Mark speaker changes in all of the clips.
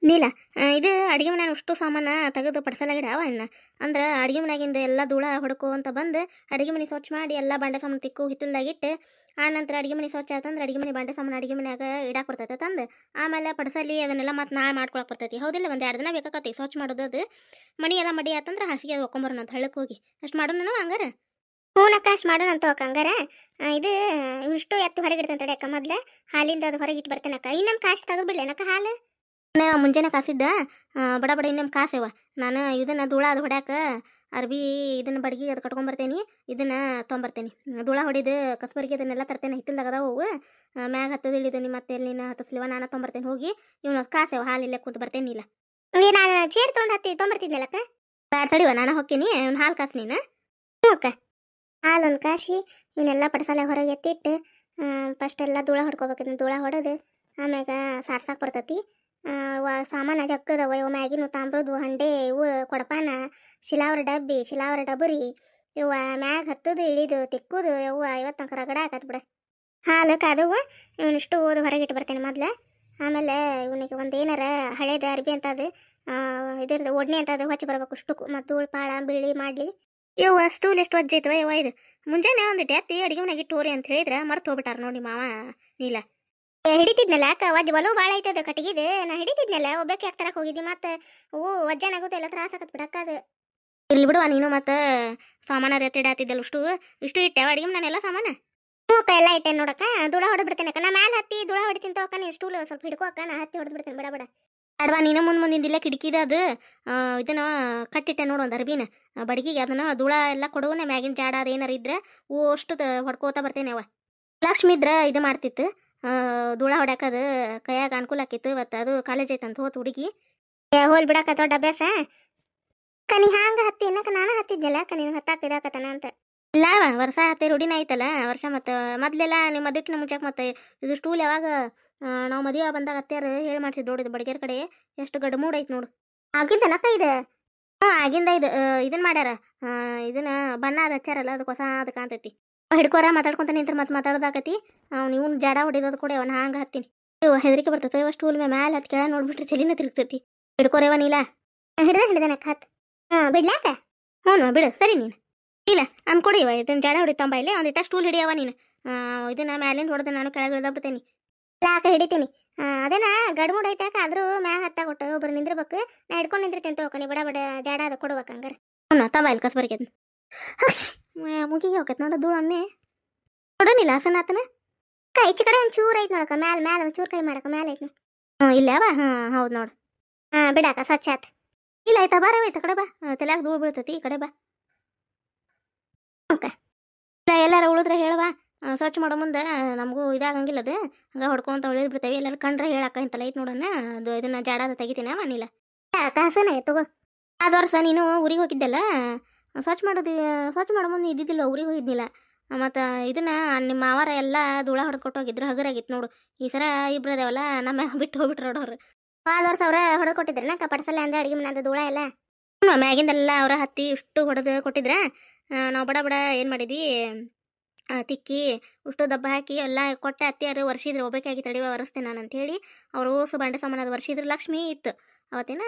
Speaker 1: ನೀಲ ಇದು ಅಡುಗೆ ಮನ್ಯಾಗ ಅಷ್ಟು ಸಾಮಾನ ತೆಗೆದು ಪಡ್ಸಲಾಗಿಡವ ಇನ್ನ ಅಂದ್ರೆ ಅಡುಗೆ ಮನ್ಯಾಗಿಂದ ಎಲ್ಲ ಧೂಳ ಹೊಡ್ಕೊ ಅಂತ ಬಂದು ಅಡುಗೆ ಮನೆ ಸ್ವಚ್ಛ ಮಾಡಿ ಎಲ್ಲ ಬಾಂಡೆ ಸಾಮಾನು ತಿಕ್ಕು ಹಿತ್ತಲ್ದಾಗಿಟ್ಟು ಆ ನಂತರ ಅಡುಗೆ ಮನೆ ಸ್ವಚ್ಛ ಆತಂದ್ರೆ ಅಡುಗೆ ಮನೆ ಬಾಂಡೆ ಸಾಮಾನು ಅಡುಗೆ ಮನ್ಯಾಗ ಇಡಾಕ್ ಬರ್ತೈತೆ ತಂದು ಆಮೇಲೆ ಪಡ್ಸಲಿ ಅದನ್ನೆಲ್ಲ ಮತ್ತೆ ನಾಳೆ ಮಾಡ್ಕೊಳಕ್ಕೆ ಬರ್ತೈತಿ ಹೌದಿಲ್ಲ ಒಂದು 2 ದಿನ ಬೇಕಾಕತಿ ಸ್ವಚ್ಛ ಮಾಡೋದು ಅದು ಮನಿ ಎಲ್ಲ ಮಡಿ ಆತಂದ್ರೆ ಹಾಸಿಗೆ ಒಕ್ಕೊಂಬರೋಣ ಅಂತ ಹಳ್ಳಕ್ಕೆ ಹೋಗಿ ಅಷ್ಟು ಮಾಡೋಣ ಹಂಗಾರ ಹೂನಕ್ಕ ಅಷ್ಟು ಮಾಡೋಣ ಅಂತ ಹಂಗಾರ ಇದು ಇಷ್ಟು ಎತ್ತು ಹೊರಗೆ ಇಡ್ತಂತ ಅಕ್ಕ ಮೊದ್ಲೆ ಹಾಲಿಂದ ಅದು ಹೊರಗೆ ಇಟ್ಟು ಬರ್ತೇನಕ್ಕ ಇನ್ನೊಂದು ಕಾಶ್ ತೆಗೆದ್ಬಿಡ್ಲೇನಕ್ಕ ಹಾಲು ಮುಂಜಾನೆ ಕಾಸಿದ್ದ ಬಡ ಬಡ ಇನ್ನೊಮ್ಮೆ ಕಾಸೇವ ನಾನು ಇದನ್ನ ಧೂಳ ಅದು ಹೊಡ್ಯಾಕ ಅರ್ಬಿ ಇದನ್ನ ಬಡ್ಗಿ ಅದು ಕಟ್ಕೊಂಬರ್ತೇನೆ ಇದನ್ನ ತೊಗೊಂಬರ್ತೇನೆ ಧೂಳ ಹೊಡಿದು ಕಸ್ಬರ್ಗಿ ಅದನ್ನೆಲ್ಲ ತರ್ತೇನೆ ಹಿತ್ತಲ್ದಾಗದಾವು ಮ್ಯಾಗ ಹತ್ತದ ಇಳಿದು ಮತ್ತೆ ಎಲ್ಲಿ ನೀನು ಹತ್ತಿಸ್ಲಿವ ನಾನು ತೊಗೊಂಬರ್ತೇನೆ ಹೋಗಿ ಇವನು ಕಾಸೇವ ಹಾಲು ಇಲ್ಲೇ ಕುಂತು ಬರ್ತೇನೆ ಇಲ್ಲ ನಾನು ಚೇರ್ ತೊಗೊಂಡು ಹತ್ತಿ ತೊಗೊಂಬರ್ತಿದ್ನಲ್ಲಕ್ಕ ತಡಿವ ನಾನು ಹೋಗ್ತೀನಿ ಅವ್ನು ಹಾಲು ಕಾಸು ನೀನು ಹ್ಞೂ ಅಕ್ಕ ಹಾಲು ಒಂದು ಕಾಶಿ ಇವನ್ನೆಲ್ಲ ಪಡ್ಸಾಲೆ ಹೊರಗೆ ಎತ್ತಿಟ್ಟು ಫಸ್ಟ್ ಎಲ್ಲ ಧೂಳ ಹೊಡ್ಕೋಬೇಕು ಧೂಳ ಹೊಡೆದು ಆಮ್ಯಾಗ ಸಾರ್ಸಾಕ್ ಬರ್ತೈತಿ ಸಾಮಾನು ಜಗ್ಗದವ ಇವು ಮ್ಯಾಗಿನ ತಾಮ್ರದ್ದು ಹಂಡೆ ಇವು ಕೊಡಪಾನ ಶಿಲಾವರ ಡಬರಿ ಇವ ಮ್ಯಾಗ ಹತ್ತದು ಇಳಿದು ತಿಕ್ಕುದು ಇವು 50 ತನಕ ರಗಡ ಹಾಕತ್ ಬಿಡ ಹಾಲು ಕಾದವ ಇವನಿಷ್ಟು ಓದು ಹೊರಗೆ ಇಟ್ಟು ಬರ್ತೇನೆ ಮೊದ್ಲು ಆಮೇಲೆ ಇವನಿಗೆ ಒಂದು ಏನಾರ ಹಳೇದು ಅರ್ಬಿ ಅಂತದು ಇದ್ರದ್ದು ಒಡ್ನೆ ಅಂತದು ಹೊಚ್ಚಿ ಬರ್ಬೇಕು ಇಷ್ಟು ಮತ್ತು ಧೂಳು ಪಾಳ ಬಿಳಿ ಮಾಡಲಿ ಇವು ಸ್ಟೂಲ್ ಎಷ್ಟು ಒಜ್ಜೈತವ ಇವ ಇದು ಮುಂಜಾನೆ ಒಂದಿಟ್ಟು ಎತ್ತಿ ಅಡುಗೆ ಮನೆಗೆ ಇಟ್ಟೋರಿ ಅಂತ ಹೇಳಿದ್ರೆ ಮರ್ತು ಹೋಗ್ಬಿಟ್ಟಾರ ನೋಡಿ ಮಾವ ನೀಲ ಹಿಡಿತಿದ್ನಲ್ಲ ಅಕ್ಕ ವಜ್ಜ ಬಲು ಭಾಳ ಐತದ ಕಟ್ಟಿಗಿದು ನಾ ಹಿಡಿತಿದ್ನಲ್ಲ ಒಬ್ಬಕ್ಕೆ ಯಾಕೆ ತರಕ್ಕೆ ಹೋಗಿದ್ದಿ ಮತ್ತೆ ವಜ್ಜನಾಗುತ್ತೆ ಎಲ್ಲ ತ್ರಾಸ ಆಗತ್ ಬಿಡಕ್ಕ ಅದು ಇಲ್ಲಿ ಬಿಡುವ ನೀನು ಮತ್ತೆ ಸಾಮಾನ ಎತ್ತಿಡಾತಿದ್ದಲ್ಲ ಇಷ್ಟು ಇಟ್ಟೆ ಅಡುಗೆ ಮನೆಲ್ಲ ಸಾಮಾನ ಅಕ್ಕ ಎಲ್ಲ ಇಟ್ಟೆ ನೋಡಕ್ಕ ಧೂಳ ಹೊಡೆದ್ಬಿಡ್ತೇನೆ ಅಕ್ಕ ನಾ ಮ್ಯಾಲೆ ಹತ್ತಿ ಧೂಳ ಹೊಡಿತೀನಿ ಅಕ್ಕ ನೀನು ಸ್ಟೂಲ್ ಸ್ವಲ್ಪ ಹಿಡ್ಕೋ ಅಕ್ಕ ನಾ ಹತ್ತಿ ಹೊಡೆದ್ಬಿಡ್ತೇನೆ ಬಡ ಬಡ ಅಡ್ವಾ ನೀನು ಮುಂದಿಂದಿಲ್ಲ ಕಿಟಕಿದ ಅದು ಇದನ್ನ ಕಟ್ಟಿಟ್ಟೆ ನೋಡು ಒಂದು ಅರ್ಬಿನ ಬಡಗಿಗೆ ಅದನ್ನ ಧೂಳ ಎಲ್ಲ ಕೊಡುವನೆ ಮ್ಯಾಗಿನ ಜಾಡ ಅದು ಏನಾರ ಇದ್ರೆ ಅಷ್ಟು ಹೊಡ್ಕೋತಾ ಬರ್ತೇನೆ ಅವ ಲಕ್ಷ್ಮಿ ಇದ್ರೆ ಇದು ಮಾಡ್ತಿತ್ತು ಧೂಳ ಹೊಡ್ಯಾಕದು ಕೈಯಾಗ ಅನುಕೂಲ ಆಕಿತ್ತು ಇವತ್ತು ಅದು ಕಾಲೇಜ್ ಐತಂತ ಹೋತ್ ಹುಡುಗಿ ಹೋಲ್ ಬಿಡಾಕ ದೊಡ್ಡ ಅಭ್ಯಾಸ ಕನಿ ಹಂಗ ಹತ್ತಿ ಏನಕ್ಕ ನಾನು ಹತ್ತಿದ್ನಲ್ಲ ಕನಿ ಹತ್ತಾಕಿದಾಕತನ ಅಂತ ಇಲ್ಲ ವರ್ಷ ಹತ್ತಿ ರೂಢಿನ ಐತಲ್ಲ ವರ್ಷ ಮತ್ತೆ ಮೊದ್ಲೆಲ್ಲ ನಿಮ್ಮ ಮದುವೆಕಿನ ಮುಂಚೆಕ್ ಮತ್ತೆ ಇದು ಸ್ಟೂಲ್ ಯಾವಾಗ ನಾವು ಮದುವೆ ಬಂದಾಗ ಅತ್ಯಾರು ಹೇಳಿ ಮಾಡ್ಸಿದ್ ನೋಡಿದ್ ಬಡಗೇರ್ ಕಡೆ ಎಷ್ಟು ಗಡ್ ಮೂಡ್ ಐತಿ ನೋಡು ಆಗಿಂದನಕ್ಕ ಇದು ಹ್ಞೂ ಆಗಿಂದ ಇದು ಇದನ್ನ ಮಾಡ್ಯಾರ ಇದನ್ನ ಬಣ್ಣ ಅದು ಹಚ್ಚಾರಲ್ಲ ಅದಕ್ಕೆ ಹೊಸ ಅದು ಕಾಣ್ತೈತಿ ಹಿಡ್ಕೋರ ಮಾತಾಡ್ಕೊಂತ ನಿಂತ್ರ ಮತ್ತೆ ಮಾತಾಡೋದಾಕತಿ ಅವ್ನು ಇವ್ನು ಜಾಡ ಹೊಡಿಯೋದು ಕೂಡ ಅವನು ಹಂಗೆ ಹತ್ತೀನಿ ಇವು ಹೆದರಿಕೆ ಬರ್ತೈತೆ ಇವ ಸ್ಟೂಲ್ ಮ್ಯಾಲೆ ಹತ್ತಿ ಕೆಳ ನೋಡ್ಬಿಟ್ರೆ ಚಲಿನ ತಿರುಗ್ತೈತಿ ಹಿಡ್ಕೋರೇವ ನೀಲ ಹಿಡ್ದನಕ್ಕ ಹತ್ತು ಬಿಡ್ಲಾಕ ಹ್ಞೂ ಬಿಡು ಸರಿ ನೀನು ಇಲ್ಲ ಅನ್ಕೊಡಿ ಇವ ಇದನ್ನ ಜಾಡ ಹೊಡಿತಂಬ ಇಲ್ಲಿ ಒಂದಿಟ್ಟ ಸ್ಟೂಲ್ ಹಿಡಿಯವ ನೀನು ಇದನ್ನ ಮ್ಯಾಲಿಂದ ಹೊಡೆದು ನಾನು ಕೆಳಗೆ ಇಳ್ದಾಬಿಡ್ತೇನೆ ಲಾಕ ಹಿಡಿತೀನಿ ಅದೇನ ಗಡ್ಮುಡ್ ಐತಾಕ ಆದ್ರೂ ಮ್ಯಾಗ ಹತ್ತ ಕೊಟ್ಟು ಒಬ್ರು ನಿಂದಿರ್ಬೇಕು ನಾ ಹಿಡ್ಕೊಂಡು ನಿಂದಿರ್ತೇನೆ ತಗೋಕ ನೀ ಬಡ ಬಡ ಜಾಡ ಅದು ಕೊಡ್ಬೇಕು ಹಂಗಾರೆ ಹ್ಞೂ ತಮ್ಮ ಇಲ್ಲಿ ಕಸ್ಬರ್ಗೆ ಮುಗಿಗೆ ಹೋಗತ್ ನೋಡ ಧೂಳು ಅನ್ನೆ ನೋಡೋನಿಲ್ಲ ಹಸನಾತನ ಈಚೆ ಕಡೆ ಒಂದು ಚೂರು ಐತೆ ನೋಡಕ್ಕ ಮ್ಯಾಲ ಒಂದು ಚೂರು ಕೈ ಮಾಡಕ್ಕ ಮ್ಯಾಲ ಐತೆ ಇಲ್ಲ ಅವ ಹೌದು ನೋಡು ಬಿಡಾಕ ಸ್ವಚ್ಛ ಆತ ಇಲ್ಲ ಆಯ್ತಾ ಬಾರವ ಐತ ಕಡೆ ಬಾ ತಲೆಯಾಗ ಧೂಳು ಬೀಳ್ತೈತಿ ಈ ಕಡೆ ಬಾ ಓಕೆ ಎಲ್ಲಾರ ಉಳಿದ್ರೆ ಹೇಳುವ ಸ್ವಚ್ಛ ಮಾಡೋ ಮುಂದೆ ನಮಗೂ ಇದಾಗಂಗಿಲ್ಲ ಅದು ಹಂಗೆ ಹೊಡ್ಕೊಂತ ಹೊಳಿದ್ ಬಿಡ್ತೇವೆ ಎಲ್ಲರೂ ಕಂಡ್ರೆ ಹೇಳಕ್ಕ ಇಂತಲ್ಲ ಐತೆ ನೋಡೋಣ ಅದು ಇದನ್ನ ಜಾಡದ ತೆಗಿತೀನಿ ಮನಿಲ್ಲ ಹಸನ ತಗೋ ಆದ ವರ್ಷ ನೀನು ಊರಿಗೆ ಹೋಗಿದ್ದಲ್ಲ ಸ್ವಚ್ಛ ಮಾಡೋ ಮುಂದೆ ಇದ್ದಿದ್ದಿಲ್ಲ ಊರಿಗೆ ಹೋಗಿದ್ನಿಲ್ಲ ಮತ್ತು ಇದನ್ನ ನಿಮ್ಮ ಮಾವಾರ ಎಲ್ಲ ಧೂಳ ಹೊಡೆದು ಕೊಟ್ಟೋಗಿದ್ರು ಹಗರಾಗಿತ್ತು ನೋಡು ಈ ಸರ ಇಬ್ರು ಅದೇವಲ್ಲ ನಮ್ಮ ಬಿಟ್ಟು ಹೋಗ್ಬಿಟ್ರು ನೋಡೋರು ಆದ ವರ್ಷ ಅವ್ರ ಹೊಡೆದು ಕೊಟ್ಟಿದ್ರೆ ನಾ ಪಡ್ಸಲ್ಲ ಅಂದ್ರೆ ಅಡುಗೆ ಮನೆಯದು ಧೂಳ ಎಲ್ಲ ಮ್ಯಾಗಿಂದೆಲ್ಲ ಅವರ ಹತ್ತಿ ಇಷ್ಟು ಹೊಡೆದು ಕೊಟ್ಟಿದ್ರೆ ನಾವು ಬಡ ಬಡ ಏನು ಮಾಡಿದ್ವಿ ತಿಕ್ಕಿ ಉಷ್ಟು ದಬ್ಬ ಹಾಕಿ ಎಲ್ಲ ಕೊಟ್ಟೆ ಅತ್ತಿಯಾರು ವರ್ಷಿದ್ರು ಹೋಗ್ಬೇಕಾಗಿ ತಡಿವ ಒರೆಸ್ತೇನೆ ನಾನು ಅಂತೇಳಿ ಅವರು ಓಸು ಬಾಂಡೆ ಸಾಮಾನು ಅದು ವರ್ಷಿದ್ರು ಲಕ್ಷ್ಮಿ ಇತ್ತು ಅವತ್ತೇನ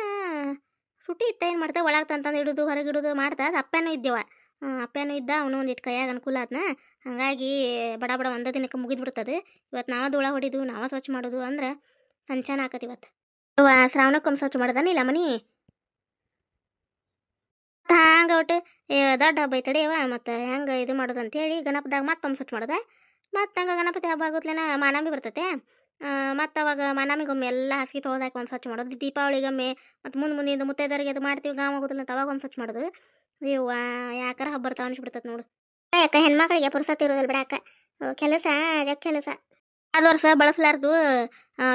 Speaker 1: ಸುಟ್ಟಿ ಇತ್ತ ಏನು ಮಾಡ್ತೇವೆ ಒಳಗೆ ತಂತಂದು ಇಡೋದು ಹೊರಗಿಡೋದು ಮಾಡ್ತಾ ಅದು ಅಪ್ಪನೂ ಇದ್ದೇವ ಅಪ್ಪನೂ ಇದ್ದ ಅವನು ಒಂದಿಟ್ಟು ಕೈಯಾಗ ಅನುಕೂಲ ಆದ್ನ ಹಾಗಾಗಿ ಬಡ ಬಡ ಒಂದೇ ದಿನಕ್ಕೆ ಮುಗಿದ್ಬಿಡ್ತದೆ ಇವತ್ತು ನಾವು ಧೂಳ ಹೊಡಿದು ನಾವು ಸ್ವಚ್ಛ ಮಾಡೋದು ಅಂದ್ರೆ ಸಂಚಾನ ಆಕತಿ ಇವತ್ತು ಶ್ರಾವಣಕ್ಕೊಮ್ಮೆ ಸ್ವಚ್ಛ ಮಾಡೋದಾನಿಲ್ಲ ಮನಿ ಹಂಗೆ ಒಟ್ಟು ದೊಡ್ಡ ಹಬ್ಬ ಐತಡಿಯವ ಮತ್ತು ಹೆಂಗೆ ಇದು ಮಾಡೋದು ಅಂತೇಳಿ ಗಣಪದಾಗ ಮತ್ತೊಮ್ಮೆ ಸ್ವಚ್ಛ ಮಾಡೋದ ಮತ್ತು ಹಂಗೆ ಗಣಪತಿ ಹಬ್ಬ ಆಗೋತ್ಲೇನ ಮಾನಾಮಿ ಬರ್ತೈತೆ ಮತ್ತು ಅವಾಗ ಮಾನಾಮಿಗೊಮ್ಮೆ ಎಲ್ಲ ಹಾಸಿಗೆ ತೊಳೆದಾಕಿ ಒಂದು ಸ್ವಚ್ಛ ಮಾಡೋದು ದೀಪಾವಳಿಗೊಮ್ಮೆ ಮತ್ತು ಮುಂದಿನ ಮುತ್ತೈದರಿಗೆ ಅದು ಮಾಡ್ತೀವಿ ಗಾಮ ಆಗೋದಿಲ್ಲ ಅಂತ ಅವಾಗ ಒಂದು ಸ್ವಚ್ಛ ಮಾಡೋದು ಇವ್ವ ಯಾಕಾರ ಹಬ್ಬ ಬರ್ತಾವ ಅನ್ಸ್ಬಿಡ್ತೈತೆ ನೋಡು ಯಾಕೆ ಹೆಣ್ಮಕ್ಳಿಗೆ ಪುರ್ಸತ್ ಇರೋದಿಲ್ಲ ಬಿಡಾಕ ಕೆಲಸ ಕೆಲಸ ಅದು ವರ್ಷ ಬಳಸಲಾರ್ದು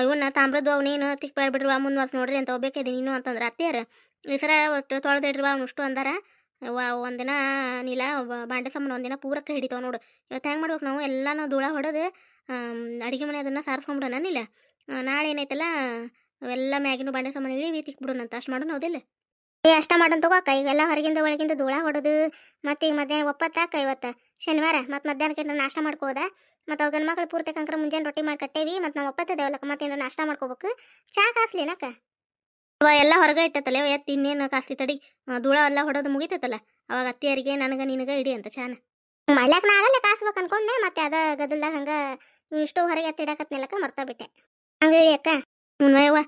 Speaker 1: ಇವನ್ನ ತಾಮ್ರದ್ದು ಅವನೇನು ತಿಕ್ಬೇಡ್ಬಿಡ್ರುವ ಮುಂದೆ ವರ್ಷ ನೋಡ್ರಿ ಅಂತ ಹೋಗ್ಬೇಕಿದೆ ನೀನು ಅಂತಂದ್ರೆ ಅತ್ತೆಯಾರ ಈ ಸರ ಒಟ್ಟು ತೊಳೆದಿಡ್ರಿವ ಅವನಷ್ಟು ಅಂದಾರ ಒಂದಿನ ನೀಲ ಬಾಂಡೆ ಸಾಮಾನು ಒಂದಿನ ಪೂರಕ್ಕೆ ಹಿಡಿತಾವ ನೋಡು ಇವತ್ತು ಹೆಂಗೆ ಮಾಡ್ಬೇಕು ನಾವು ಎಲ್ಲನೂ ಧೂಳ ಹೊಡೆದು ಅಡುಗೆ ಮನೆ ಅದನ್ನು ಸಾರಿಸ್ಕೊಂಬಿಡೋಣ ನೀಲ ನಾಳೆ ಏನೈತಲ್ಲ ಅವೆಲ್ಲ ಮ್ಯಾಗಿನ ಬಾಂಡೆ ಸಾಮಾನು ಇಳಿ ತಿಕ್ಬಿಡೋಣಂತ ಅಷ್ಟು ಮಾಡೋಣ ಹೌದಿಲ್ಲ ಅಷ್ಟ ಮಾಡೋಣ ತಗೋಕ ಇವೆಲ್ಲ ಹೊರಗಿಂದ ಒಳಗಿಂದ ಧೂಳ ಹೊಡೆದು ಮತ್ತೆ ಈಗ ಮಧ್ಯಾಹ್ನ ಒಪ್ಪತ್ತಾಕ ಇವತ್ತು ಶನಿವಾರ ಮತ್ತು ಮಧ್ಯಾಹ್ನಕ್ಕೆ ನಾಷ್ಟ ಮಾಡ್ಕೋದ ಮತ್ತು ಅವ್ರ ಗಂಡು ಮಕ್ಳು ಪೂರ್ತಿ ಕಂಕ್ರ ಮುಂಜಾನೆ ರೊಟ್ಟಿ ಮಾಡಿ ಕಟ್ಟೇವಿ ಮತ್ತು ನಾವು ಒಪ್ಪತ್ತದೇವಲ್ಲಕ್ಕ ಮತ್ತೆ ನಾಷ್ಟ ಮಾಡ್ಕೋಬೇಕು ಚಾ ಕಾಸ್ಲಿನಕ್ಕ ಎಲ್ಲ ಹೊರಗೆ ಇಟ್ಟತ್ತಲ್ಲ ಎತ್ತಿ ಇನ್ನೇನು ಕಾಸ್ತಿ ತಡಿ ಧೂಳ ಎಲ್ಲ ಹೊಡೋದು ಮುಗಿತೈತಲ್ಲ ಅವಾಗ ಅತ್ತಿಯರಿಗೆ ನನಗೆ ನಿನಗೆ ಇಡಿ ಅಂತ ಚಾನ ಮಾಡ್ಲಾಕ ನಾ ಆಗಲ್ಲ ಕಾಸ್ಬೇಕು ಅನ್ಕೊಂಡೆ ಮತ್ತೆ ಅದ ಗದಲ್ದಾಗ ಹಂಗೆ ಇಷ್ಟು ಹೊರಗೆ ಎತ್ತಿಡಕತ್ನೆಲ್ಲಕ್ಕ ಮರ್ತಾ ಬಿಟ್ಟೆ ಹಂಗೆ ಹೇಳಿ ಅಕ್ಕ ಹುಣ್ಮಯ್ಯವ್ವ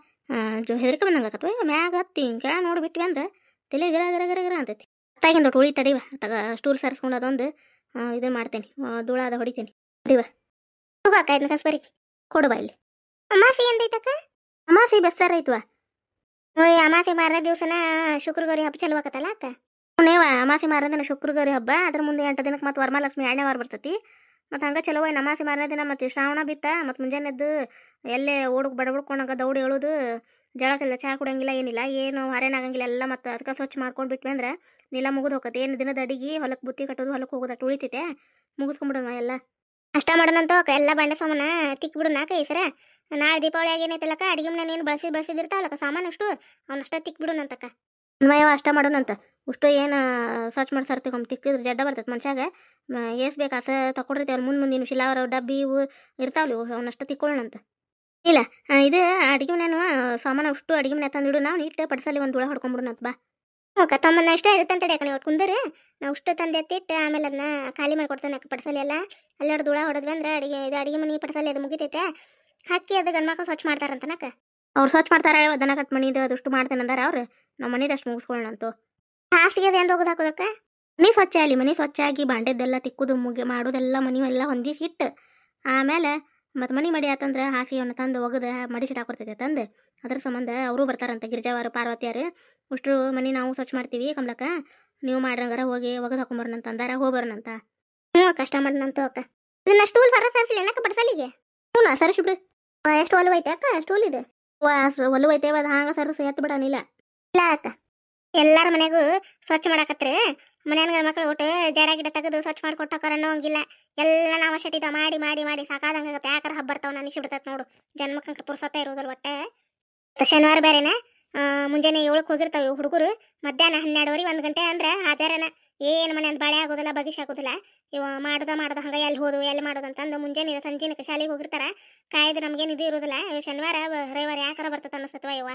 Speaker 1: ಹೆದರ್ಕ ಬಂದಂಗತ್ತವ ಮ್ಯಾಗ ಹತ್ತಿ ಕೆಳ ನೋಡಿಬಿಟ್ವಿ ಅಂದ್ರೆ ತಲೆ ಗಿರ ಗಿರ ಗಿರ ಗಿರ ಅಂತೈತಿ ಅತ್ತಾಗಿಂದ ಉಳಿ ತಡಿವ ತಗ ಸ್ಟೂಲ್ ಸರಿಸ್ಕೊಂಡು ಅದೊಂದು ಇದನ್ನು ಮಾಡ್ತೇನೆ ಧೂಳ ಅದ ಹೊಡಿತೇನೆ ತಡಿವ ತಗೋಕ ಇದನ್ನ ಕಸ್ಬರಿ ಕೊಡುವ ಇಲ್ಲಿ ಅಮಾಸಿ ಎಂದೈತಕ್ಕ ಅಮಾಸಿ ಬೆಸ್ತಾರ ಐತ್ವ ಓಯ್ ಅಮಾಸಿ ಮಾರನೇ ದಿವಸನ ಶುಕ್ರಗೌರಿ ಹಬ್ಬ ಚಲೋ ಆಕತ್ತಲ್ಲ ಅಕ್ಕ ನೇವ ಅಮಾಸಿ ಮಾರನೇ ದಿನ ಶುಕ್ರಗೌರಿ ಹಬ್ಬ ಅದ್ರ ಮುಂದೆ 8 ದಿನಕ್ಕೆ ಮತ್ತೆ ವರಮಹಾಲಕ್ಷ್ಮಿ 2ನೇ ವಾರ ಬರ್ತೈತಿ ಮತ್ತು ಹಂಗೆ ಚಲೋ ಅಮಾಸಿ ಮಾರನೇ ದಿನ ಮತ್ತು ಶ್ರಾವಣ ಬಿತ್ತ ಮತ್ತು ಮುಂಜಾನೆ ಎದ್ದು ಎಲ್ಲೇ ಬಡಬಡ್ಕೊಂಡಾಗ ದೌಡಿ ಹೇಳೋದು ಜಳಕ್ಕಿಲ್ಲ ಚಹಾ ಕುಡಂಗಿಲ್ಲ ಏನಿಲ್ಲ ಏನು ಹೊರೇನಾಗಂಗಿಲ್ಲ ಎಲ್ಲ ಮತ್ತು ಅದಕ್ಕೆ ಸ್ವಚ್ಛ ಮಾಡ್ಕೊಂಡು ಬಿಟ್ವಿ ಅಂದ್ರೆ ನೀಲ ಮುಗಿದು ಹೋಗತ್ತೆ ಏನು ದಿನದ ಅಡಿಗೆ ಹೊಲಕ್ಕೆ ಬುತ್ತಿ ಕಟ್ಟೋದು ಹೊಲಕ್ಕೆ ಹೋಗೋದು ಅಟ್ಟು ಉಳಿತೈತೆ ಮುಗಿಸ್ಕೊಂಡ್ಬಿಡೋಣ ಎಲ್ಲ ಅಷ್ಟ ಮಾಡೋಣಂತ ಎಲ್ಲ ಬಂಡೆ ಸಾಮಾನ ತಿಕ್ಬಿಡೋಣ ಕೈ ಸರ ನಾಳೆ ದೀಪಾವಳಿ ಆಗೇನೈತಲ್ಲಕ್ಕ ಅಡಿಗೆ ಮನೆ ಏನು ಬಳಸಿರ್ತಾವಲ್ಲಕ್ಕ ಸಾಮಾನು ಅಷ್ಟು ಅವನಷ್ಟ ತಿಕ್ಬಿಡೋಣಂತಕ್ಕ ಅನ್ವಯವ ಅಷ್ಟ ಮಾಡೋಣಂತ ಅಷ್ಟು ಏನು ಸ್ವಚ್ಛ ಮಾಡಿ ಸರ್ತಿಗೊಮ್ಮೆ ತಿಕ್ಕಿದ್ರೆ ಜಡ್ಡ ಬರ್ತೈತೆ ಮನುಷ್ಯಾಗ ಏಸ್ ಬೇಕು ಆಸ ತಗೊಂಡಿರ್ತೀವಿ ಅವ್ರು ಮುಂದಿನ ಶಿಲಾವರ ಡಬ್ಬಿ ಇವು ಇರ್ತಾವಲ್ಲ ಇವು ಅವನಷ್ಟ ತಿಕ್ಕೊಳ್ಳೋಣಂತ ಇಲ್ಲ ಇದು ಅಡಿಗೆ ಮನೆನೂ ಸಾಮಾನು ಅಷ್ಟು ಅಡಿಗೆ ಮನೆ ತಂದಿಡು ನಾವು ನೀಟ್ ಪಡಿಸಲಿ ಒಂದು ಧೂಳ ಹೊಡ್ಕೊಂಬಿಡೋಣಂತ ಬಾ ಓಕೆ ತಮ್ಮನ್ನ ಅಷ್ಟೇ ಹೇಳ್ತಂತಡಿ ಯಾಕಂದ್ರೆ ಒಟ್ಟು ಕುಂದರೆ ನಾವು ಅಷ್ಟು ತಂದೆ ಎತ್ತಿಟ್ಟು ಆಮೇಲೆ ಅದನ್ನ ಖಾಲಿ ಮಾಡಿ ಕೊಡ್ತಾನೆ ಯಾಕೆ ಪಡಿಸಲಿ ಎಲ್ಲ ಅಲ್ಲೆರಡು ಧೂಳ ಹೊಡೆದ್ವಿ ಅಂದ್ರೆ ಅಡಿಗೆ ಮನೆ ಪಡಿಸಲಿ ಅದು ಮುಗಿತೈತೆ ಹಾಕಿ ಅದು ಗಂಡ್ಮಕ್ಳು ಸ್ವಚ್ಛ ಮಾಡ್ತಾರಂತನಕ ಅವ್ರು ಸ್ವಚ್ಛ ಮಾಡ್ತಾರೆ ದನ ಕಟ್ ಮನಿದು ಅದಷ್ಟು ಮಾಡ್ತೇನೆ ಅಂದಾರ ಅವ್ರು ನಮ್ಮ ಮನಿದು ಅಷ್ಟು ಮುಗಿಸ್ಕೊಳ್ಳೋಣಂತು ಹಾಸಿಗೆ ಅದು ಏನು ಹೋಗೋದು ಹಾಕೋದಕ್ಕ ಮನೆ ಸ್ವಚ್ಛ ಆಗಲಿ ಮನೆ ಸ್ವಚ್ಛ ಆಗಿ ಬಾಂಡೆದ್ದೆಲ್ಲ ತಿಕ್ಕುದು ಮಾಡೋದೆಲ್ಲ ಮನೆ ಎಲ್ಲ ಹೊಂದಿಸಿಟ್ಟು ಆಮೇಲೆ ಮತ್ತು ಮನೆ ಮಡಿ ಆತಂದ್ರೆ ಹಾಸಿಗೆಯನ್ನು ತಂದು ಒಗದು ಮಡಿಸಿಟ್ಟು ಹಾಕೊಡ್ತೈತೆ ತಂದು ಅದ್ರ ಸಂಬಂಧ ಅವರು ಬರ್ತಾರಂತ ಗಿರಿಜಾವಾರು ಪಾರ್ವತಿಯಾರು ಅಷ್ಟು ಮನೆ ನಾವು ಸ್ವಚ್ಛ ಮಾಡ್ತೀವಿ ಕಮ್ಲಕ್ಕ ನೀವು ಮಾಡ್ರಂಗಾರ ಹೋಗಿ ಒಗದು ಹಾಕೊಂಬರ್ನಂತ ಅಂದಾರ ಹೋಗ್ಬರ್ನಂತ ಕಷ್ಟ ಮಾಡ್ನಂತ ಅಕ್ಕ ಇದನ್ನ ಸ್ಟೂಲ್ ಬರ ಸರ್ಸಲಿ ಏನಕ್ಕ ಬಡ್ಸಲಿಗೆ ಹ್ಞೂ ಸರಿಸಿ ಬಿಡು ಎಷ್ಟು ಒಲವು ಐತೆ ಅಕ್ಕ ಸ್ಟೂಲ್ ಇದು ಒಲವು ಐತೆ ಅದು ಹಾಂಗ ಸರ್ಸು ಎತ್ತು ಬಿಡೋನಿಲ್ಲ ಇಲ್ಲ ಅಕ್ಕ ಎಲ್ಲಾರ ಮನೆಗೂ ಸ್ವಚ್ಛ ಮಾಡಾಕತ್ರೆ ಮನೆಯ ಗಂಡ್ಮಕ್ಳು ಒಟ್ಟು ಜಡ ಗಿಡ ತೆಗೆದು ಸ್ವಚ್ಛ ಮಾಡಿಕೊಟ್ಟಕ್ಕಾರ ಅನ್ನೋಂಗಿಲ್ಲ ಎಲ್ಲ ನಾವು ಶಟಿದ ಮಾಡಿ ಮಾಡಿ ಮಾಡಿ ಸಾಕಾದಂಗಾಗತ್ತೆ ಯಾಕಾರ ಹಬ್ಬ ಬರ್ತಾವ ನನಸಿ ಬಿಡ್ತೈತೆ ನೋಡು ಜನ್ಮಕ್ಕಂಕ್ರ ಪುರ್ಸತ್ತೆ ಇರೋದಲ್ಲ ಒಟ್ಟೆ ಶನಿವಾರ ಬೇರೆನ ಮುಂಜಾನೆ 7ಕ್ಕೆ ಹೋಗಿರ್ತಾವೆ ಹುಡುಗರು ಮಧ್ಯಾಹ್ನ 12 1 ಗಂಟೆ ಅಂದ್ರೆ ಹಾಜರನ ಏನು ಮನೆ ಅಂತ ಬಾಳೆ ಆಗೋದಿಲ್ಲ ಬಗಿಸಿ ಆಗೋದಿಲ್ಲ ಇವ ಮಾಡೋದ ಹಂಗೆ ಎಲ್ಲಿ ಹೋದು ಎಲ್ಲಿ ಮಾಡೋದು ಅಂತಂದು ಮುಂಜಾನೆ ಸಂಜೆನಕ್ಕೆ ಶಾಲೆಗೆ ಹೋಗಿರ್ತಾರ ಕಾಯ್ದು ನಮ್ಗೇನು ಇದು ಇರೋದಿಲ್ಲ ಶನಿವಾರ ರವಿವಾರ ಯಾಕಾರ ಬರ್ತೈತೆ ಅನ್ನಿಸ್ತವ ಇವ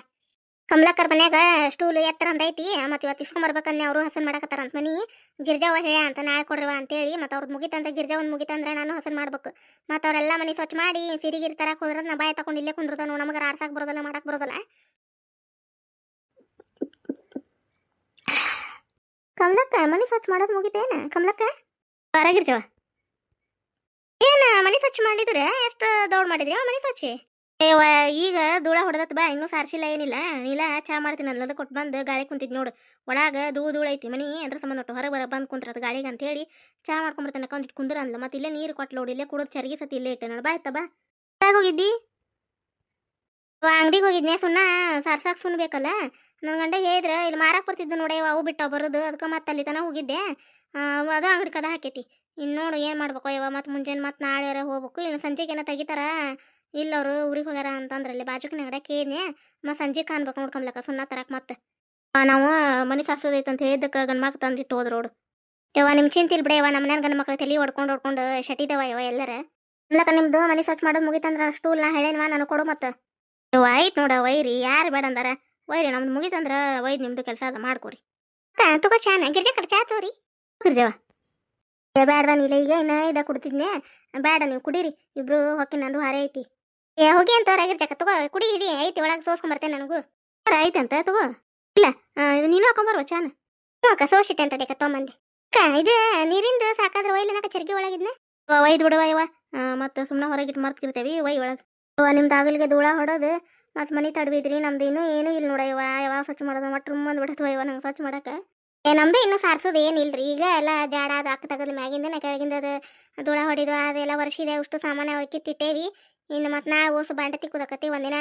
Speaker 1: ಕಮಲಕ್ಕರ್ ಮನ್ಯಾಗ ಸ್ಟೂಲ್ ಎತ್ತರ ಅಂದೈತಿ ಮತ್ತು ಇವತ್ತು ಇಸ್ಕೊಂಬರ್ಬೇಕನ್ನೇ ಅವರು ಹಸನ್ ಮಾಡಕತ್ತಾರಂತ ಮನಿ ಗಿರ್ಜಾವ ಹೇಳ ಅಂತ ನಾಳೆ ಕೊಡ್ರವ ಅಂತೇಳಿ ಮತ್ತು ಅವ್ರದ್ದು ಮುಗಿತಂದ್ರೆ ಗಿರ್ಜಾವನ್ ಮುಗಿತಂದ್ರೆ ನಾನು ಹಸನ್ ಮಾಡ್ಬೇಕು ಮತ್ತು ಅವರೆಲ್ಲ ಮನೆ ಸ್ವಚ್ಛ ಮಾಡಿ ಸಿರಿಗಿರಿ ತರಕ್ಕೆ ಹೋದ್ರೆ ನಾ ಬಾಯ ತಗೊಂಡು ಇಲ್ಲೇ ಕುಂದಿರ್ತಾನು ನಮಗೆ ಆಡ್ಸಕ್ಕೆ ಬರೋದಲ್ಲ ಮಾಡಕ್ಕೆ ಬರೋದಲ್ಲ ಕಮಲಕ್ಕ ಮನೆ ಸ್ವಚ್ಛ ಮಾಡೋದು ಮುಗಿತೇನ ಕಮಲಕ್ಕ ಹೊರಗಿರ್ಜವ ಏನ ಮನೆ ಸ್ವಚ್ಛ ಮಾಡಿದ್ರೆ ಎಷ್ಟು ದೌಡ್ ಮಾಡಿದ್ರಿ ಮನೆ ಸ್ವಚ್ಛ ಈಗ ಧೂಳ ಹೊಡೆದತ್ ಬಾ ಇನ್ನೂ ಸಾರಿಸಿಲ್ಲ ಏನಿಲ್ಲ ನೀಲ ಚಾ ಮಾಡ್ತೀನಿ ಅಲ್ಲದ ಕೊಟ್ಟು ಬಂದು ಗಾಳಿ ಕುಂತಿದ್ ನೋಡು ಒಳಗ ಧೂಳ ಐತಿ ಮನಿ ಅದ್ರ ಸಂಬಂಧ ಒಟ್ಟು ಹೊರಗೆ ಬಂದು ಕುಂತ್ರದ ಗಾಳಿಗೆ ಅಂತ ಹೇಳಿ ಚಾ ಮಾಡ್ಕೊಂಬರ್ತಾನೆ ಒಂದಿಟ್ಟು ಕುಂದ್ರ ಅಂದ್ಲ ಮತ್ತೆ ಇಲ್ಲೇ ನೀರು ಕೊಟ್ಟು ನೋಡಿ ಇಲ್ಲೇ ಕುಡಿದು ಚರ್ಗಿ ಸತಿ ಇಲ್ಲೇ ಇಟ್ಟೆ ನೋಡು ಬಾ ಆಯ್ತಾ ಬಾ ಹೋಗಿದ್ದಿ ಅಂಗಡಿಗೆ ಹೋಗಿದ್ನೆ ಸುಣ್ಣ ಸಾರ್ಸಾಕ್ ಸುಣ್ಣ ಬೇಕಲ್ಲ ನನ್ನ ಗಂಡ ಹೇಳಿದ್ರೆ ಇಲ್ಲಿ ಮಾರಕ್ಕೆ ಬರ್ತಿದ್ದು ನೋಡಿ ಅವು ಬಿಟ್ಟು ಬರೋದು ಅದಕ್ಕೆ ಮತ್ತೆ ಅಲ್ಲಿ ತನಕ ಹೋಗಿದ್ದೆ ಅದು ಅಂಗಡಿ ಕದ ಹಾಕೈತಿ ಇನ್ನು ನೋಡು ಏನು ಮಾಡ್ಬೇಕು ಅಯ್ಯವ ಮತ್ತು ಮುಂಜಾನೆ ಮತ್ತು ನಾಳೆ ಹೋಗ್ಬೇಕು ಇನ್ನು ಸಂಜೆಗೆ ಏನೋ ತೆಗಿತಾರ ಇಲ್ಲ ಅವರು ಊರಿಗೆ ಹೋಗ್ಯಾರ ಅಂತಂದ್ರಲ್ಲಿ ಬಾಜುಕ್ ಅಂಗಡಿ ಕೇಳಿದ್ನೆ ಮತ್ತು ಸಂಜೆ ಕಾಣ್ಬೇಕು ನೋಡ್ಕೊಂಬ್ಲಕ್ಕ ಸುಣ್ಣ ತರಕ್ಕೆ ಮತ್ತೆ ನಾವು ಮನೆ ಸಾರ್ಸೋದೈತೆ ಅಂತ ಹೇಳಿದ್ದಕ್ಕೆ ಗಂಡ್ಮಕ್ಳು ತಂದಿಟ್ಟು ಹೋದ್ರು ನೋಡು ಯವ್ವ ನಿಮ್ಮ ಚಿಂತಿಲ್ ಬಿಡ ಯವ್ವ ನಮ್ಮ ಮನೆ ಗಂಡು ಮಕ್ಳು ತಲೆ ಹೊಡ್ಕೊಂಡು ಶಟಿದವ ಯವ್ವ ಎಲ್ಲರ ಇಲ್ಲಕ್ಕ ನಿಮ್ದು ಮನೆ ಸ್ವಚ್ಛ ಮಾಡೋದು ಮುಗಿತಂದ್ರೆ ಸ್ಟೂಲ್ ನಾ ಹೇಳೇನ್ವಾ ನಾನು ಕೊಡು ಮತ್ತೆ ಯವ್ವ ಆಯ್ತು ನೋಡ ವೈರಿ ಯಾರು ಬೇಡ ಅಂದಾರ ವೈರಿ ನಮ್ದು ಮುಗಿತಂದ್ರೆ ಒಯ್ದು ನಿಮ್ದು ಕೆಲಸ ಅದ ಮಾಡ್ಕೊರಿ ತಗೋ ಚಾನ ಗಿರ್ಜಾ ಕಡೆ ಚಾ ತೋರಿ ಗಿರ್ಜವ ಬೇಡವಾ ನೀಲ ಈಗ ಇನ್ನ ಇದ ಕುಡ್ತಿದ್ನೆ ಬೇಡ ನೀವು ಕುಡೀರಿ ಇಬ್ರು ಹೊಕ್ಕಿ ನಂದು ಹಾರೆ ಐತಿ ಹೋಗಿ ಅಂತ ಆಗಿರ್ಜಾಕ ತಗೋ ಕುಡಿ ಹಿಡಿ ಐತಿ ಒಳಗೆ ಸೋಸ್ಕೊಂಬರ್ತೇನೆ ನನಗೂ ಐತೆ ಅಂತ ತಗೋ ಇಲ್ಲ ಇದು ನೀನು ಹಾಕೊಂಬರ್ವ ಚಾನ ಅಕ್ಕ ಸೋಸಿಟ್ಟೆ ಅಂತ ಡೆಕ್ಕ ತೊಗೊಂಬಂದೆ ಅಕ್ಕ ಇದು ನೀರಿಂದು ಸಾಕಾದ್ರೆ ಒಯ್ಲಿನಕ ಚರ್ಗಿ ಒಳಗಿದ್ನ ಒಯ್ದು ಬಿಡುವ ಇವ ಮತ್ತು ಸುಮ್ಮನೆ ಹೊರಗಿಟ್ಟು ಮರ್ತಿರ್ತೇವಿ ಒಳಗೆ ನಿಮ್ದು ಆಗಲಿಗೆ ಧೂಳ ಹೊಡೋದು ಮತ್ತು ಮನೆ ತಡವಿದ್ರಿ ನಮ್ದು ಇನ್ನೂ ಏನೂ ಇಲ್ಲ ನೋಡ ಇವ ಯಾವಾಗ ಸ್ವಚ್ಛ ಮಾಡೋದು ಮತ್ತು ರೂಮ್ ಬಿಡತ್ವ ಇವ ನಂಗೆ ಸ್ವಚ್ಛ ಮಾಡಕ್ಕೆ ನಮ್ದು ಇನ್ನೂ ಸಾರಿಸೋದು ಏನಿಲ್ರಿ ಈಗ ಎಲ್ಲ ಜಾಡ ಅದು ಅಕ್ಕ ತಗದು ಮ್ಯಾಗಿಂದ ಕೆಳಗಿಂದ ಅದು ಧೂಳ ಹೊಡಿದು ಅದೆಲ್ಲ ವರ್ಷಿದೆ ಅಷ್ಟು ಸಾಮಾನು ಕಿತ್ತಿಟ್ಟೇವಿ ಇನ್ನು ಮತ್ತು ನಾಳೆ ಓಸು ಬಾಂಡೆ ತಿಕ್ಕುದಕ್ಕತಿ ಒಂದಿನ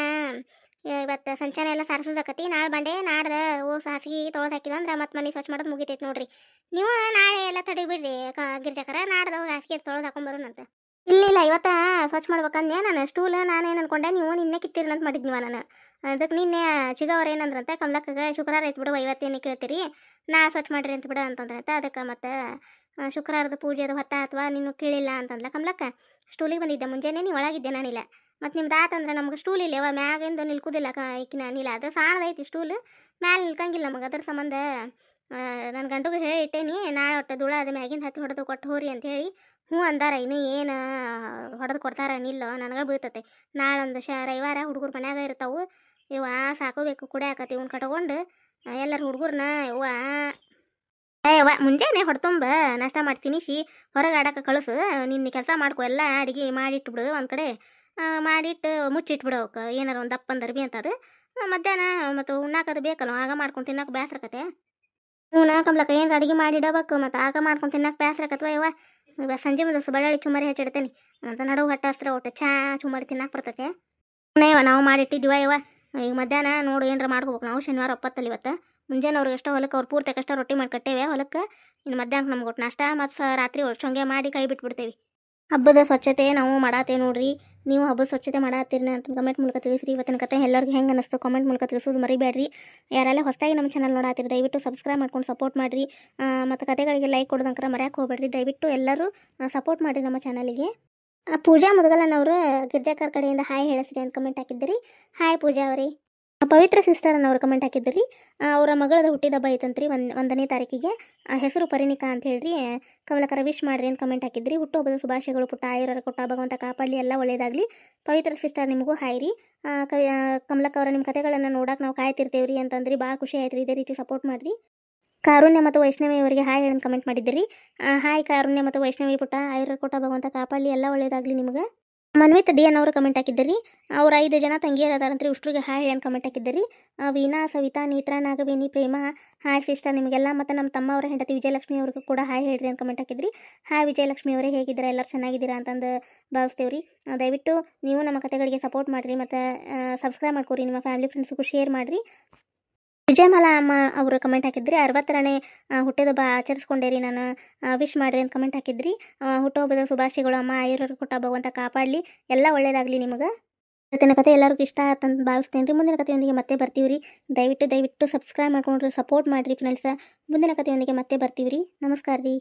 Speaker 1: ಇವತ್ತು ಸಂಚಾನ ಎಲ್ಲ ಸಾರಿಸೋದಕ್ಕತಿ ನಾಳೆ ಬಾಂಡೆ ನಾಡ್ದು ಓಸು ಹಾಸಿಗೆ ತೊಳೆದು ಹಾಕಿದಂದ್ರೆ ಮತ್ತು ಮನೆ ಸ್ವಚ್ಛ ಮಾಡೋದು ಮುಗಿತೈತೆ ನೋಡ್ರಿ ನೀವು ನಾಳೆ ಎಲ್ಲ ತಡಿಬಿಡ್ರಿ ಗಿರ್ಜಕರ ನಾಡ್ದು ಹಾಸಿಗೆ ತೊಳೆದು ಹಾಕೊಂಬರೋಣಂತ ಇಲ್ಲ ಇವತ್ತು ಸ್ವಚ್ಛ ಮಾಡ್ಬೇಕಂದ್ಯಾ ನಾನು ಸ್ಟೂಲ್ ನಾನೇನು ಅನ್ಕೊಂಡೆ ನೀವು ನಿನ್ನೆ ಕಿತ್ತಿರನಂತ ಮಾಡಿದ್ನಿವ ನಾನು ಅದಕ್ಕೆ ನಿನ್ನೆ ಚಿಗವ್ರು ಏನಂದ್ರಂತೆ ಕಮಲಕ್ಕಗೆ ಶುಕ್ರವಾರ ಐತೆ ಬಿಡು ಇವತ್ತೇನು ಕೇಳ್ತೀರಿ ನಾ ಸ್ವಚ್ಛ ಮಾಡಿರಿ ಅಂತ ಬಿಡು ಅಂತಂದ್ರಂತೆ ಅದಕ್ಕೆ ಮತ್ತು ಶುಕ್ರವಾರದ ಪೂಜೆದು ಹೊತ್ತ ಅಥವಾ ನೀನು ಕೇಳಿಲ್ಲ ಅಂತಂದ್ಲ ಕಮಲಕ್ಕ ಸ್ಟೂಲಿಗೆ ಬಂದಿದ್ದೆ ಮುಂಜಾನೆ ನೀವು ಒಳಗಿದ್ದೆ ನಾನಿಲ್ಲ ಮತ್ತು ನಿಮ್ದು ಆತಂದ್ರೆ ನಮ್ಗೆ ಸ್ಟೂಲ್ ಇಲ್ಲವ ಮ್ಯಾಗಿಂದ ನಿಲ್ಕುದಿಲ್ಲ ಈಕಿನ ನಿಲ್ಲ ಅದು ಸಾಣದೈತಿ ಸ್ಟೂಲ್ ಮ್ಯಾಲೆ ನಿಲ್ಕಂಗಿಲ್ಲ ನಮಗೆ ಅದ್ರ ಸಂಬಂಧ ನನ್ನ ಗಂಟಗೆ ಹೇಳಿ ಇಟ್ಟೇನಿ ನಾಳೆ ಒಟ್ಟು ಧೂಳ ಅದು ಮ್ಯಾಗಿಂದ ಹತ್ತಿ ಹೊಡೆದು ಕೊಟ್ಟು ಹೋರಿ ಅಂಥೇಳಿ ಹ್ಞೂ ಅಂದಾರ ಇನ್ನು ಏನು ಹೊಡೆದು ಕೊಡ್ತಾರ ನಿಲ್ಲೋ ನನಗೆ ಬೀಳ್ತತೆ ನಾಳೆ ಒಂದು ರವಿವಾರ ಹುಡುಗರು ಮನ್ಯಾಗ ಇರ್ತಾವೆ ಇವ ಸಾಕೋಬೇಕು ಕುಡಿಯಾಕತಿ ಇವ್ನ ಕಟ್ಕೊಂಡು ಎಲ್ಲರೂ ಹುಡುಗರನ್ನ ಇವ ಯವ್ವ ಮುಂಜಾನೆ ಹೊಡ್ತುಂಬ ನಾಷ್ಟ ಮಾಡಿ ತಿನ್ನಿಸಿ ಹೊರಗೆ ಆಡಕ್ಕೆ ಕಳಿಸು ನಿನ್ನ ಕೆಲಸ ಮಾಡ್ಕೊ ಎಲ್ಲ ಅಡುಗೆ ಮಾಡಿಟ್ಬಿಡು ಒಂದು ಕಡೆ ಮಾಡಿಟ್ಟು ಮುಚ್ಚಿಟ್ಬಿಡು ಅವಕ್ಕೆ ಏನಾರು ಒಂದು ದಪ್ಪನ ದರ್ಬಿ ಅಂತದು ಮಧ್ಯಾಹ್ನ ಮತ್ತು ಉಣ್ಣಾಕದು ಬೇಕಲ್ಲ ಆಗ ಮಾಡ್ಕೊಂಡು ತಿನ್ನಕ್ಕೆ ಬೇಸ್ರಕತೆ ಹ್ಞೂ ಕಂಬ್ಲಕ್ಕ ಏನು ಅಡುಗೆ ಮಾಡಿಡಬೇಕು ಮತ್ತು ಆಗ ಮಾಡ್ಕೊಂಡು ತಿನ್ನಕ್ಕೆ ಬೇಸ್ರಕತ್ವ ಇವ ಸಂಜೆ ಮುಂದೆ ಬಳ್ಳಾಳಿ ಚುಮರಿ ಹಚ್ಚಿಡ್ತೇನೆ ಅಂತ ನಡುವು ಹೊಟ್ಟೆ ಹಸ್ರ ಒಟ್ಟು ಚುಮರಿ ತಿನ್ನಕ್ಕೆ ಬರ್ತೈತೆ ನಾವು ಮಾಡಿಟ್ಟಿದ್ದೀವ ಈಗ ಮಧ್ಯಾಹ್ನ ನೋಡು ಏನಾರ ಮಾಡ್ಕೋಬೇಕು ನಾವು ಶನಿವಾರ ಒಪ್ಪತ್ತಲ್ಲಿ ಇವತ್ತು ಮುಂಜಾನೆ ಅವ್ರಿಗೆ ಎಷ್ಟೋ ಹೊಲಕ್ಕೆ ಅವ್ರು ಪೂರ್ತಿ ಕಷ್ಟ ರೊಟ್ಟಿ ಮಾಡಿ ಕಟ್ಟೇವೆ ಹೊಲಕ್ಕೆ ಇನ್ನು ಮಧ್ಯಾಹ್ನ ನಮ್ಗೆ ಒಟ್ಟು ನಾಷ್ಟ ಮತ್ತು ರಾತ್ರಿ ಒಟ್ಟು ಮಾಡಿ ಕೈ ಬಿಟ್ಬಿಡ್ತೇವೆ ಹಬ್ಬದ ಸ್ವಚ್ಛತೆ ನಾವು ಮಾಡತ್ತೇವೆ ನೋಡ್ರಿ ನೀವು ಹಬ್ಬದ ಸ್ವಚ್ಛತೆ ಮಾಡತ್ತೀರಿ ಅಂತ ಕಮೆಂಟ್ ಮೂಲಕ ತಿಳಿಸ್ರಿ ಇವತ್ತಿನ ಕತೆ ಎಲ್ಲರಿಗೂ ಹೆಂಗೆ ಅನ್ನಿಸ್ತು ಕಮೆಂಟ್ ಮೂಲಕ ತಿಳಿಸೋದು ಮರಿಬೇಡ್ರಿ ಯಾರೆಲ್ಲ ಹೊಸದಾಗಿ ನಮ್ಮ ಚಾನಲ್ ನೋಡತ್ತೀರಿ ದಯವಿಟ್ಟು ಸಬ್ಸ್ಕ್ರೈಬ್ ಮಾಡ್ಕೊಂಡು ಸಪೋರ್ಟ್ ಮಾಡಿರಿ ಮತ್ತು ಕತೆಗಳಿಗೆ ಲೈಕ್ ಕೊಡೋದಂಕರ ಮರ್ಯಾಕೆ ಹೋಗ್ಬೇಡ್ರಿ ದಯವಿಟ್ಟು ಎಲ್ಲರೂ ಸಪೋರ್ಟ್ ಮಾಡಿರಿ ನಮ್ಮ ಚಾನಲಿಗೆ ಪೂಜಾ ಮುದಗಲನವರು ಗಿರ್ಜಾಕರ್ ಕಡೆಯಿಂದ ಹಾಯ್ ಹೇಳಿಸ್ರಿ ಅಂತ ಕಮೆಂಟ್ ಹಾಕಿದ್ದೀರಿ ಹಾಯ್ ಪೂಜಾ ಅವರೇ ಪವಿತ್ರ ಸಿಸ್ಟರ್ ಅನ್ನೋರು ಕಮೆಂಟ್ ಹಾಕಿದ್ರಿ ಅವರ ಮಗಳದ ಹುಟ್ಟಿದಬ್ಬ ಐತಂತ್ರಿ 1ನೇ ತಾರೀಕಿಗೆ ಹೆಸರು ಪರಿಣಿಕಾ ಅಂತ ಹೇಳ್ರಿ ಕಮಲಕರ ವಿಶ್ ಮಾಡ್ರಿ ಅಂತ ಕಮೆಂಟ್ ಹಾಕಿದ್ರಿ ಹುಟ್ಟುಹಬ್ಬದ ಶುಭಾಶಯಗಳು ಪುಟ್ಟ ಆಯುರರ ಕೊಟ್ಟ ಭಗವಂತ ಕಾಪಾಡಲಿ ಎಲ್ಲ ಒಳ್ಳೇದಾಗಲಿ ಪವಿತ್ರ ಸಿಸ್ಟರ್ ನಿಮಗೂ ಹಾಯ್ ರೀ ಕಮಲಕ್ಕ ಅವರ ನಿಮ್ಮ ಕತೆಗಳನ್ನು ನೋಡಕ್ಕೆ ನಾವು ಕಾಯ್ತಿರ್ತೇವ್ರಿ ಅಂತಂದ್ರಿ ಭಾಳ ಖುಷಿ ಆಯ್ತು ರೀ ಇದೇ ರೀತಿ ಸಪೋರ್ಟ್ ಮಾಡಿರಿ ಕಾರುಣ್ಯ ಮತ್ತು ವೈಷ್ಣವಿ ಅವರಿಗೆ ಹಾಯ್ ಹೇಳಿ ಕಮೆಂಟ್ ಮಾಡಿದ್ದೀರಿ ಹಾಯ್ ಕಾರುಣ್ಯ ಮತ್ತು ವೈಷ್ಣವಿ ಪುಟ್ಟ ಆಯುರ ಕೊಟ್ಟ ಭಗವಂತ ಕಾಪಾಡಲಿ ಎಲ್ಲ ಒಳ್ಳೇದಾಗಲಿ ನಿಮಗೆ ಮನ್ವಿತ್ ಡಿ ಎನ್ ಅವರು ಕಮೆಂಟ್ ಹಾಕಿದ್ದೀರಿ ಅವ್ರು 5 ಜನ ತಂಗಿಯರು ಅದಾರಂತ್ರಿ ಉಷ್ಟ್ರಿಗೆ ಹಾಯ್ ಹೇಳಿ ಕಮೆಂಟ್ ಹಾಕಿದ್ದೀರಿ ವೀಣಾ ಸವಿತಾ ನೇತ್ರಾ ನಾಗವೇಣಿ ಪ್ರೇಮ ಹಾಯ್ ಸಿಸ್ಟರ್ ನಿಮಗೆಲ್ಲ ಮತ್ತು ನಮ್ಮ ತಮ್ಮ ಅವರ ಹೆಂಡತಿ ವಿಜಯಲಕ್ಷ್ಮಿ ಅವ್ರಿಗೂ ಕೂಡ ಹಾಯ್ ಹೇಳ್ರಿ ಅಂತ ಕಮೆಂಟ್ ಹಾಕಿದ್ರಿ ಹಾಯ್ ವಿಜಯಲಕ್ಷ್ಮಿ ಅವರೇ ಹೇಗಿದ್ದೀರಾ ಎಲ್ಲರೂ ಚೆನ್ನಾಗಿದ್ದೀರಾ ಅಂತಂದು ಭಾವಿಸ್ತೇವ್ರಿ ದಯವಿಟ್ಟು ನೀವು ನಮ್ಮ ಕತೆಗಳಿಗೆ ಸಪೋರ್ಟ್ ಮಾಡಿರಿ ಮತ್ತು ಸಬ್ಸ್ಕ್ರೈಬ್ ಮಾಡ್ಕೊರಿ ನಿಮ್ಮ ಫ್ಯಾಮಿಲಿ ಫ್ರೆಂಡ್ಸ್ಗೂ ಶೇರ್ ಮಾಡಿರಿ ವಿಜಯಮಾಲಾ ಅಮ್ಮ ಅವರು ಕಮೆಂಟ್ ಹಾಕಿದ್ರಿ 60ನೇ ಹುಟ್ಟಿದಬ್ಬ ಆಚರಿಸ್ಕೊಂಡೇರಿ ನಾನು ವಿಶ್ ಮಾಡ್ರಿ ಅಂತ ಕಮೆಂಟ್ ಹಾಕಿದ್ರಿ ಹುಟ್ಟುಹಬ್ಬದ ಶುಭಾಶಯಗಳು ಅಮ್ಮ ಆಯುರ್ವೇದ ಕೊಟ್ಟ ಭಗವಂತ ಕಾಪಾಡಲಿ ಎಲ್ಲ ಒಳ್ಳೇದಾಗಲಿ ನಿಮಗೆ ಇವತ್ತಿನ ಕತೆ ಎಲ್ಲರಿಗೂ ಇಷ್ಟ ಆತಂತ ಭಾವಿಸ್ತೇನೆ ರೀ ಮುಂದಿನ ಕಥೆಯೊಂದಿಗೆ ಮತ್ತೆ ಬರ್ತೀವಿ ರೀ ದಯವಿಟ್ಟು ಸಬ್ಸ್ಕ್ರೈಬ್ ಮಾಡ್ಕೊಂಡ್ರೆ ಸಪೋರ್ಟ್ ಮಾಡಿರಿ ಫ್ರೆಂಡ್ಸ್ ಮುಂದಿನ ಕಥೆಯೊಂದಿಗೆ ಮತ್ತೆ ಬರ್ತೀವಿ ರೀ ನಮಸ್ಕಾರ ರೀ